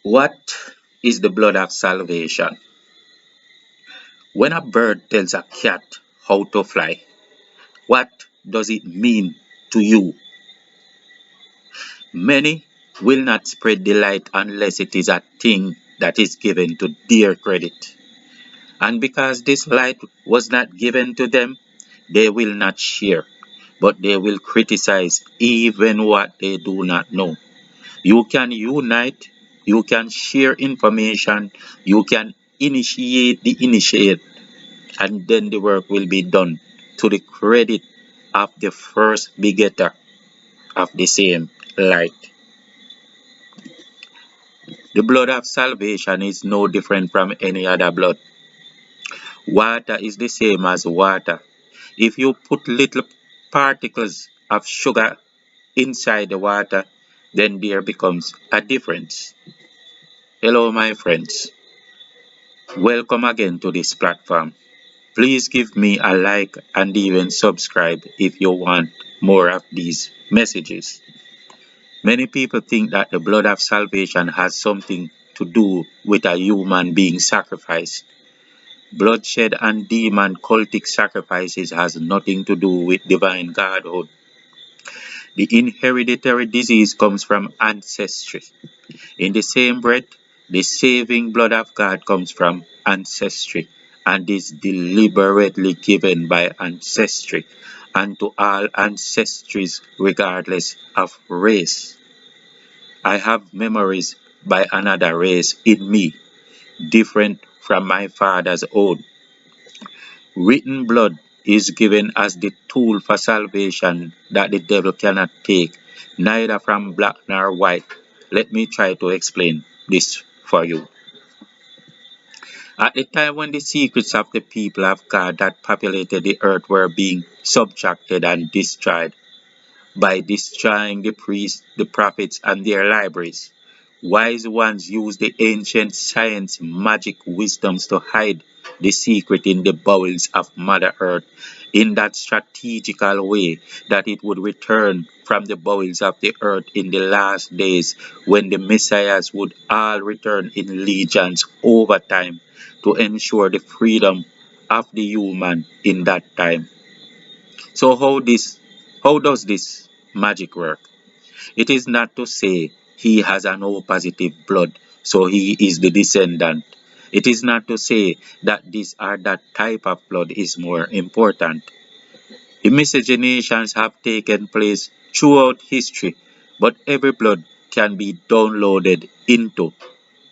What is the blood of salvation? When a bird tells a cat how to fly, what does it mean to you? Many will not spread the light unless it is a thing that is given to their credit. And because this light was not given to them, they will not share, but they will criticize even what they do not know. You can unite, you can share information, you can initiate the initiate, and then the work will be done to the credit of the first begetter of the same light. The blood of salvation is no different from any other blood. Water is the same as water. If you put little particles of sugar inside the water, then there becomes a difference. Hello, my friends. Welcome again to this platform. Please give me a like and even subscribe if you want more of these messages. Many people think that the blood of salvation has something to do with a human being sacrificed. Bloodshed and demon cultic sacrifices has nothing to do with divine godhood. The inheritatory disease comes from ancestry. In the same breath, the saving blood of God comes from ancestry and is deliberately given by ancestry and to all ancestries regardless of race. I have memories by another race in me, different from my father's own. Written blood is given as the tool for salvation that the devil cannot take, neither from black nor white. Let me try to explain this for you. At the time when the secrets of the people of God that populated the earth were being subtracted and destroyed by destroying the priests, the prophets, and their libraries, wise ones used the ancient science, magic wisdoms to hide the secret in the bowels of Mother Earth in that strategical way that it would return from the bowels of the earth in the last days when the messiahs would all return in legions over time to ensure the freedom of the human in that time. So how does this magic work? It is not to say he has an O positive blood, so he is the descendant. It is not to say that this or that type of blood is more important. The miscegenations have taken place throughout history, but every blood can be downloaded into,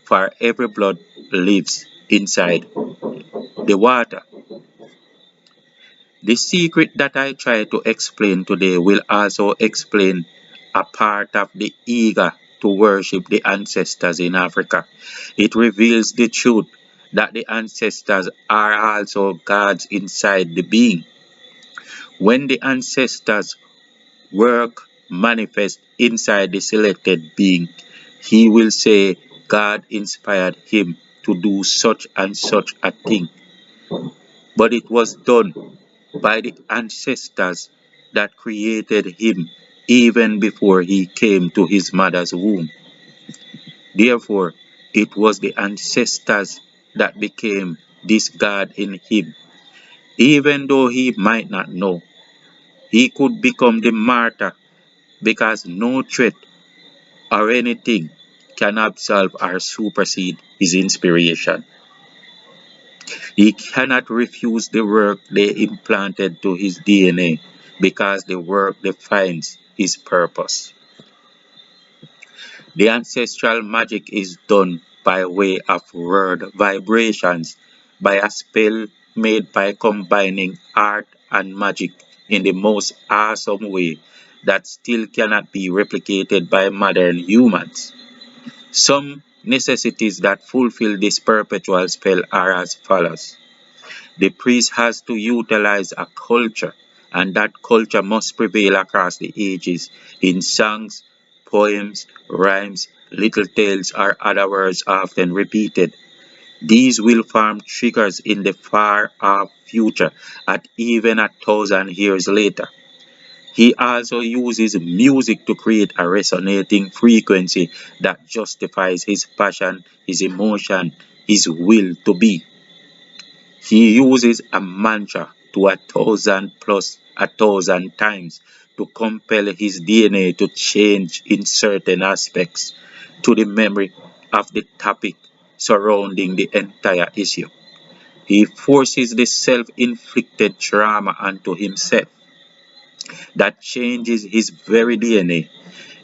for every blood lives inside the water. The secret that I try to explain today will also explain a part of the eager to worship the ancestors in Africa. It reveals the truth that the ancestors are also gods inside the being. When the ancestors work manifest inside the selected being, he will say God inspired him to do such and such a thing. But it was done by the ancestors that created him even before he came to his mother's womb. Therefore, it was the ancestors that became this God in him. Even though he might not know, he could become the martyr because no threat or anything can absolve or supersede his inspiration. He cannot refuse the work they implanted to his DNA because the work defines his purpose. The ancestral magic is done by way of word vibrations, by a spell made by combining art and magic in the most awesome way that still cannot be replicated by modern humans. Some necessities that fulfill this perpetual spell are as follows. The priest has to utilize a culture, and that culture must prevail across the ages in songs, poems, rhymes, little tales, or other words often repeated. These will form triggers in the far off future at even 1,000 years later. He also uses music to create a resonating frequency that justifies his passion, his emotion, his will to be. He uses a mantra to 1,000 plus 1,000 times to compel his DNA to change in certain aspects to the memory of the topic surrounding the entire issue. He forces the self-inflicted trauma onto himself that changes his very DNA.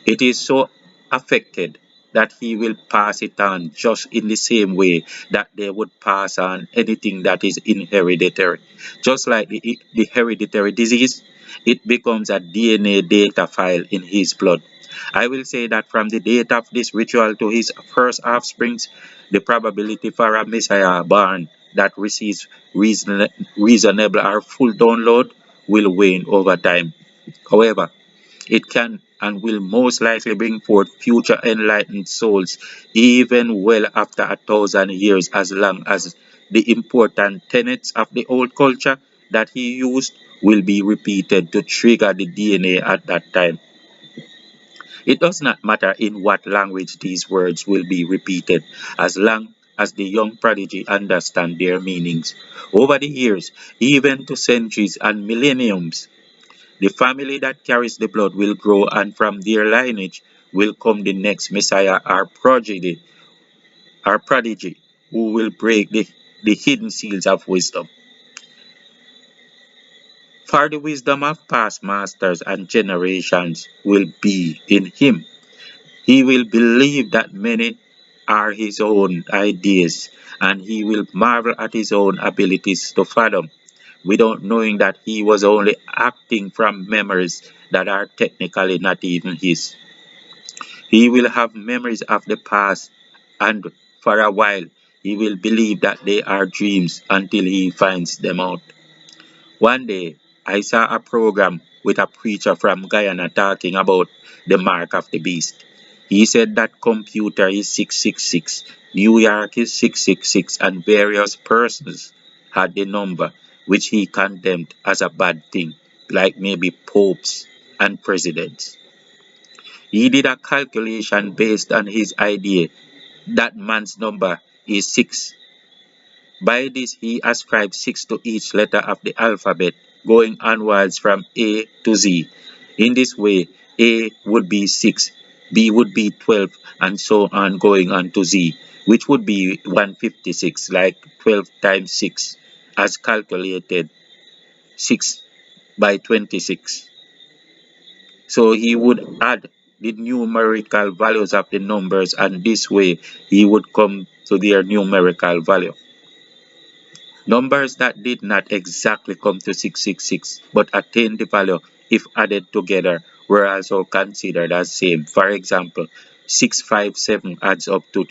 It is so affected that he will pass it on just in the same way that they would pass on anything that is inheritary. Just like the hereditary disease, it becomes a DNA data file in his blood. I will say that from the date of this ritual to his first offsprings, the probability for a Messiah born that receives reasonable or full download will wane over time. However, it can and will most likely bring forth future enlightened souls even well after 1,000 years, as long as the important tenets of the old culture that he used will be repeated to trigger the DNA at that time. It does not matter in what language these words will be repeated, as long as the young prodigy understand their meanings. Over the years, even to centuries and millenniums, the family that carries the blood will grow, and from their lineage will come the next Messiah or prodigy, who will break the hidden seals of wisdom. For the wisdom of past masters and generations will be in him. He will believe that many are his own ideas, and he will marvel at his own abilities to fathom, without knowing that he was only acting from memories that are technically not even his. He will have memories of the past, and for a while he will believe that they are dreams until he finds them out. One day, I saw a program with a preacher from Guyana talking about the mark of the beast. He said that computer is 666, New York is 666, and various persons had the number, which he condemned as a bad thing, like maybe popes and presidents. He did a calculation based on his idea that man's number is 6. By this, he ascribed 6 to each letter of the alphabet, going onwards from A to Z. In this way, A would be 6, B would be 12, and so on going on to Z, which would be 156, like 12 times 6, as calculated 6 by 26. So he would add the numerical values of the numbers, and this way he would come to their numerical value. Numbers that did not exactly come to 666 but attained the value if added together were also considered as same. For example, 657 adds up to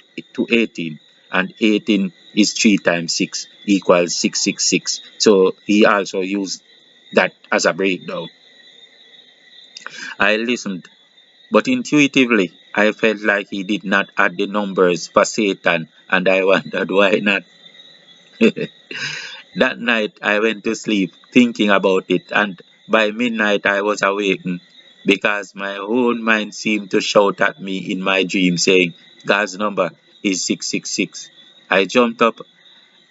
18, and 18 is 3 times 6 equals 666. So he also used that as a breakdown. I listened, but intuitively I felt like he did not add the numbers for Satan, and I wondered why not. That night I went to sleep thinking about it, and by midnight I was awakened because my own mind seemed to shout at me in my dream saying, God's number is 666. I jumped up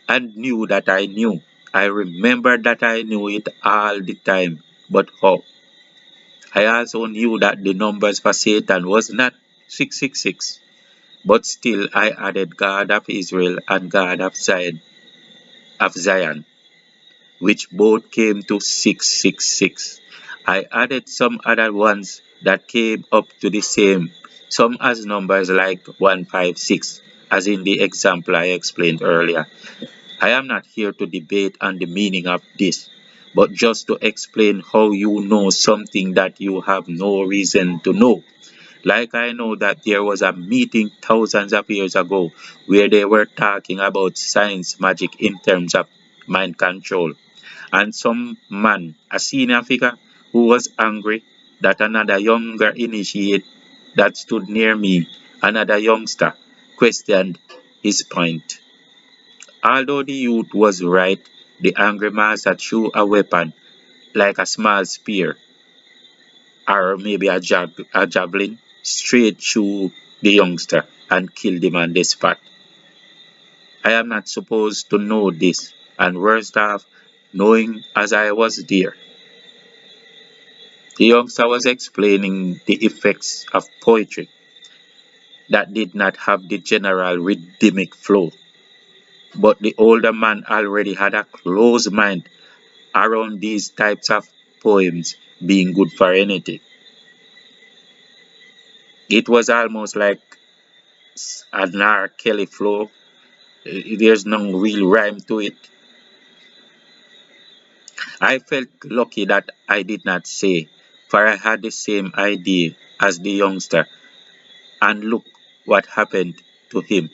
and knew that I knew. I remembered that I knew it all the time, but how? I also knew that the numbers for Satan was not 666, but still I added God of Israel and God of Zion, which both came to 666. I added some other ones that came up to the same, some as numbers like 156, as in the example I explained earlier. I am not here to debate on the meaning of this, but just to explain how you know something that you have no reason to know. Like I know that there was a meeting thousands of years ago where they were talking about science magic in terms of mind control, and some man, a senior figure, who was angry that another younger initiate that stood near me, another youngster, questioned his point. Although the youth was right, the angry master threw a weapon like a small spear or maybe a javelin straight through the youngster and killed him on the spot. I am not supposed to know this, and worst off, knowing as I was there. The youngster was explaining the effects of poetry that did not have the general rhythmic flow, but the older man already had a closed mind around these types of poems being good for anything. It was almost like an R. Kelly flow. There's no real rhyme to it. I felt lucky that I did not say, for I had the same idea as the youngster, and look what happened to him.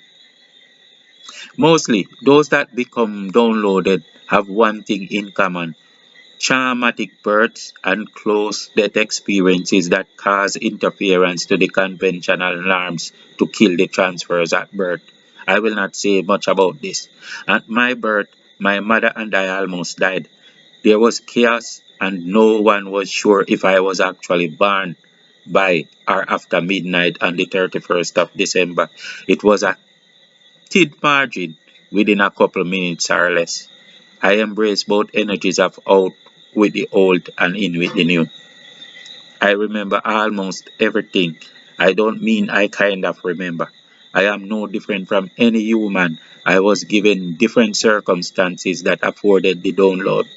Mostly, those that become downloaded have one thing in common: traumatic births and close death experiences that cause interference to the conventional norms to kill the transfers at birth. I will not say much about this. At my birth, my mother and I almost died. There was chaos, and no one was sure if I was actually born by or after midnight on the 31st of December. It was a thin margin within a couple minutes or less. I embrace both energies of out with the old and in with the new. I remember almost everything. I don't mean I kind of remember. I am no different from any human. I was given different circumstances that afforded the download.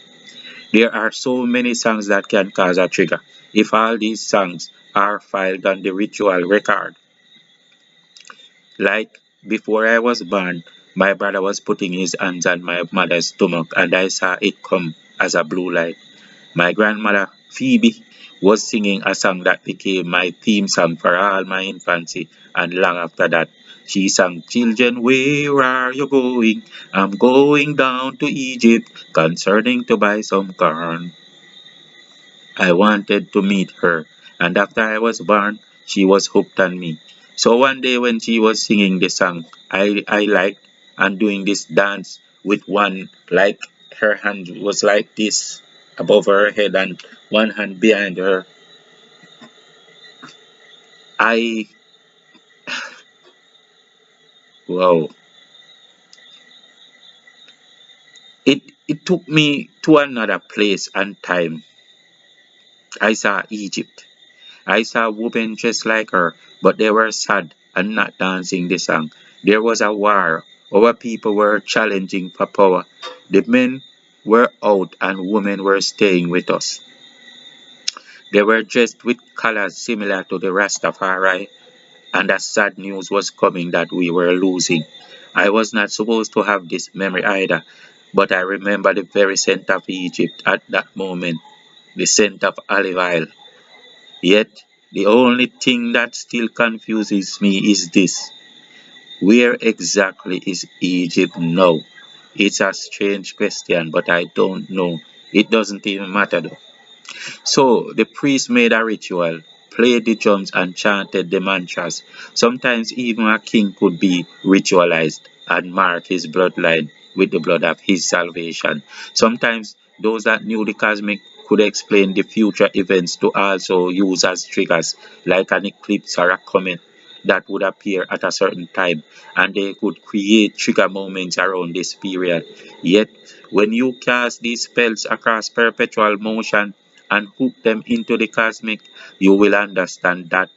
There are so many songs that can cause a trigger. If all these songs are filed on the ritual record, like before I was born, my brother was putting his hands on my mother's stomach and I saw it come as a blue light. My grandmother, Phoebe, was singing a song that became my theme song for all my infancy, and long after that, she sang, "Children, where are you going? I'm going down to Egypt, concerning to buy some corn." I wanted to meet her, and after I was born, she was hooked on me. So one day when she was singing the song, I liked and doing this dance with one, like her hand was like this above her head and one hand behind her. I, wow, it took me to another place and time. I saw Egypt. I saw women dressed like her, but they were sad and not dancing the song. There was a war. Our people were challenging for power. The men were out and women were staying with us. They were dressed with colors similar to the Rastafari, and the sad news was coming that we were losing. I was not supposed to have this memory either, but I remember the very scent of Egypt at that moment, the scent of olive oil. Yet, the only thing that still confuses me is this: where exactly is Egypt now? It's a strange question, but I don't know. It doesn't even matter though. So the priest made a ritual, played the drums, and chanted the mantras. Sometimes even a king could be ritualized and mark his bloodline with the blood of his salvation. Sometimes those that knew the cosmic could explain the future events to also use as triggers, like an eclipse or a comet that would appear at a certain time, and they could create trigger moments around this period. Yet, when you cast these spells across perpetual motion, and hook them into the cosmic, you will understand that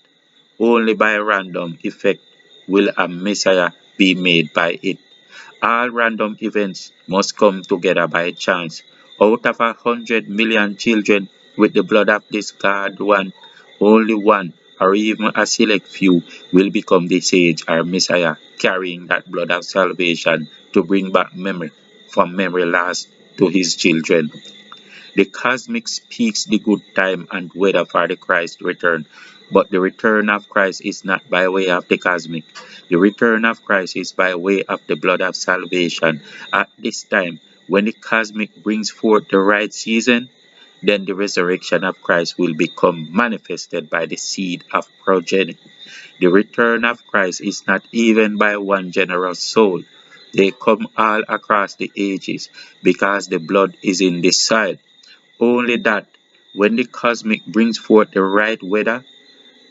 only by random effect will a Messiah be made by it. All random events must come together by chance. Out of 100 million children with the blood of this God one, only one or even a select few will become the sage or Messiah, carrying that blood of salvation to bring back memory from memory lost to his children. The cosmic speaks the good time and weather for the Christ return, but the return of Christ is not by way of the cosmic. The return of Christ is by way of the blood of salvation. At this time, when the cosmic brings forth the right season, then the resurrection of Christ will become manifested by the seed of progeny. The return of Christ is not even by one generous soul. They come all across the ages because the blood is in the soil. Only that When the cosmic brings forth the right weather,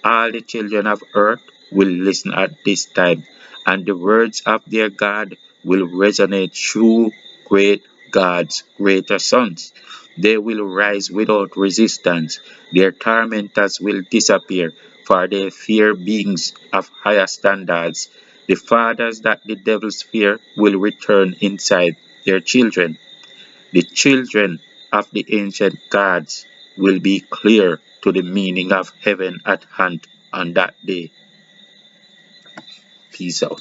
all the children of earth will listen at this time, and the words of their God will resonate through great God's greater sons. They will rise without resistance. Their tormentors will disappear, for they fear beings of higher standards. The fathers that the devils fear will return inside their children. The children of the ancient gods will be clear to the meaning of heaven at hand on that day. Peace out.